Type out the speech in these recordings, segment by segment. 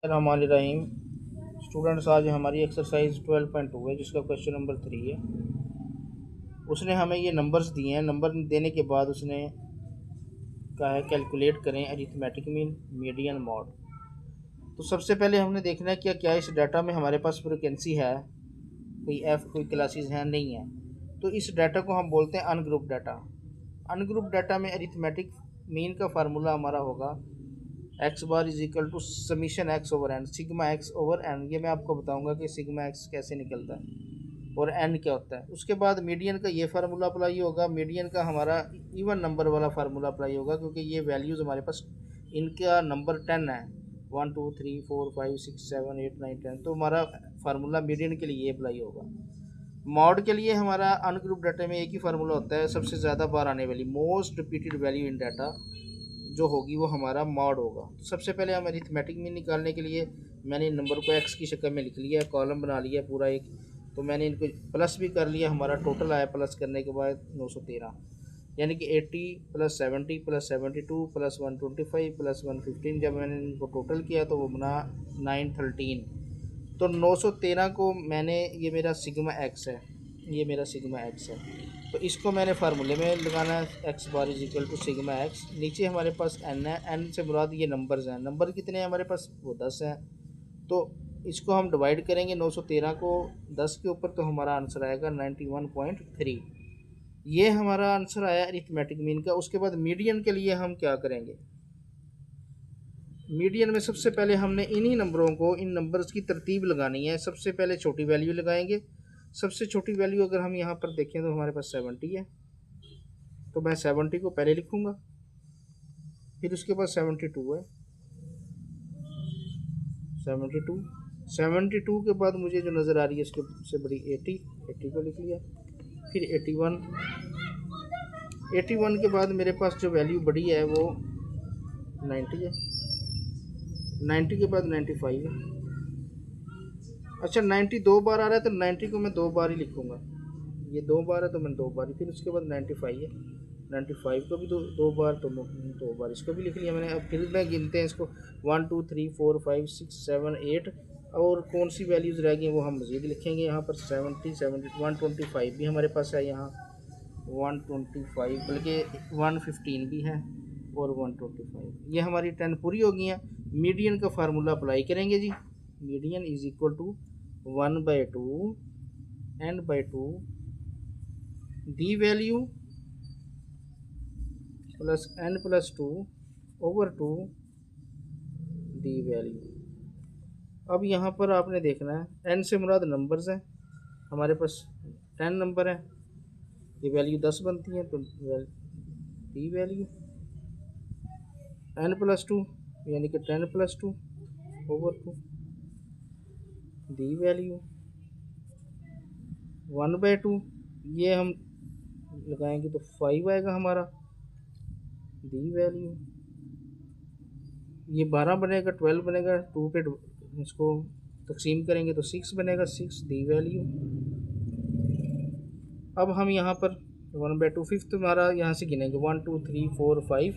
रहीम। Students, आज हमारी exercise 12.2 है जिसका क्वेश्चन नंबर 3 है। उसने हमें ये नंबर्स दिए हैं। नंबर देने के बाद उसने कहा है कैलकुलेट करें अरिथमेटिक मीन, मीडियन, मॉड। तो सबसे पहले हमने देखना है क्या इस डाटा में हमारे पास फ्रिक्वेंसी है, कोई एफ, कोई क्लासेस हैं, नहीं है। तो इस डाटा को हम बोलते हैं अनग्रुप डाटा। अनग्रुप डाटा में अरिथमेटिक मीन का फार्मूला हमारा होगा X bar is equal to summation X over N, sigma X over N. ये मैं आपको बताऊंगा कि सिग्मा एक्स कैसे निकलता है और एन क्या होता है। उसके बाद मीडियन का ये फार्मूला अप्लाई होगा। मीडियन का हमारा इवन नंबर वाला फार्मूला अप्लाई होगा क्योंकि ये वैल्यूज़ हमारे पास, इनका नंबर 10 है, 1 2 3 4 5 6 7 8 9 10। तो हमारा फार्मूला मीडियन के लिए ये अप्लाई होगा। मॉड के लिए हमारा अनग्रुप डाटा में एक ही फार्मूला होता है, सबसे ज़्यादा बार आने वाली most repeated value in data जो होगी वो हमारा मॉड होगा। तो सबसे पहले हम अरिथमेटिक मीन निकालने के लिए मैंने इन नंबर को एक्स की शक्ल में लिख लिया, कॉलम बना लिया पूरा एक। तो मैंने इनको प्लस भी कर लिया, हमारा टोटल आया प्लस करने के बाद 913, यानी कि 80 प्लस 70 प्लस 72 प्लस 125 प्लस 115। जब मैंने इनको टोटल किया तो वो बना 913। तो 913 को मैंने, ये मेरा सिग्मा एक्स है, ये मेरा सिग्मा एक्स है। तो इसको मैंने फार्मूले में लगाना है, X bar is equal to sigma X. नीचे हमारे पास एन है, एन से मुराद ये नंबर्स हैं। नंबर कितने हैं हमारे पास? वो 10 हैं। तो इसको हम डिवाइड करेंगे 913 को 10 के ऊपर, तो हमारा आंसर आएगा 91.3। ये हमारा आंसर आया अरिथमेटिक मीन का। उसके बाद मीडियन के लिए हम क्या करेंगे? मीडियन में सबसे पहले हमने इन्हीं नंबरों को, इन नंबर्स की तरतीब लगानी है। सबसे पहले छोटी वैल्यू लगाएंगे। सबसे छोटी वैल्यू अगर हम यहाँ पर देखें तो हमारे पास 70 है, तो मैं 70 को पहले लिखूँगा। फिर उसके बाद 72 है, 72 के बाद मुझे जो नज़र आ रही है उसके से बड़ी 80 को लिख लिया। फिर 81 के बाद मेरे पास जो वैल्यू बड़ी है वो 90 है। 90 के बाद 95 है। अच्छा, 90 दो बार आ रहा है तो 90 को मैं दो बार ही लिखूँगा। ये दो बार है तो मैं दो बार ही। फिर उसके बाद 95 है, 95 को भी दो बार, तो दो बार इसको भी लिख लिया मैंने। अब फिर मैं गिनते हैं इसको, 1 2 3 4 5 6 7 8। और कौन सी वैल्यूज़ रह गई वो हम मज़ीद लिखेंगे यहाँ पर। 70 70 125 भी हमारे पास है यहाँ, 125, बल्कि 115 भी है और 125। ये हमारी 10 पूरी हो गई हैं। मीडियन का फार्मूला अप्लाई करेंगे जी। Median is equal to 1/2 n/2 the value plus n+2 over 2 the value. अब यहाँ पर आपने देखना है, n से मुराद नंबर्स हैं। हमारे पास 10 नंबर है, ये वैल्यू 10 बनती है, तो दी वैल्यू n+2 यानी कि 10+2 ओवर 2 दी वैल्यू 1/2। ये हम लगाएंगे तो 5 आएगा हमारा, दी वैल्यू। ये 12 बनेगा, 12 बनेगा, 2 पे इसको तकसीम करेंगे तो 6 बनेगा, 6 दी वैल्यू। अब हम यहाँ पर 1/2 फिफ्थ हमारा यहाँ से गिनेंगे, 1 2 3 4 5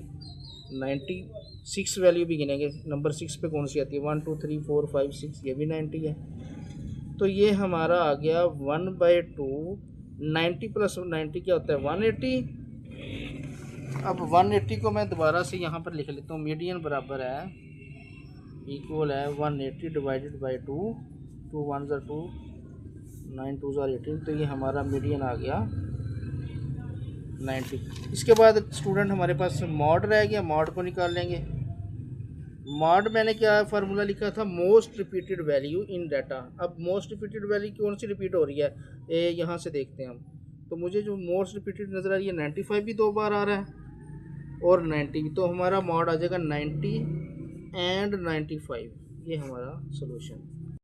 90। 6 वैल्यू भी गिनेंगे, नंबर 6 पे कौन सी आती है? 1 2 3 4 5 6, ये भी 90 है। तो ये हमारा आ गया 1/2। 90 प्लस 90 क्या होता है? 180। अब 180 को मैं दोबारा से यहाँ पर लिख लेता हूँ। मीडियन बराबर है, इक्वल है 180 डिवाइडेड बाई 2, 2 1 2, 9 2 18। तो ये हमारा मीडियन आ गया 90। इसके बाद स्टूडेंट हमारे पास मॉड रह गया, मॉड को निकाल लेंगे। मॉड मैंने क्या फार्मूला लिखा था? Most repeated value in data. अब मोस्ट रिपीटेड वैल्यू कौन सी रिपीट हो रही है, यहाँ से देखते हैं हम। तो मुझे जो मोस्ट रिपीटेड नज़र आ रही है, 95 भी दो बार आ रहा है और 90 भी। तो हमारा मॉड आ जाएगा 90 एंड 95। ये हमारा सोल्यूशन।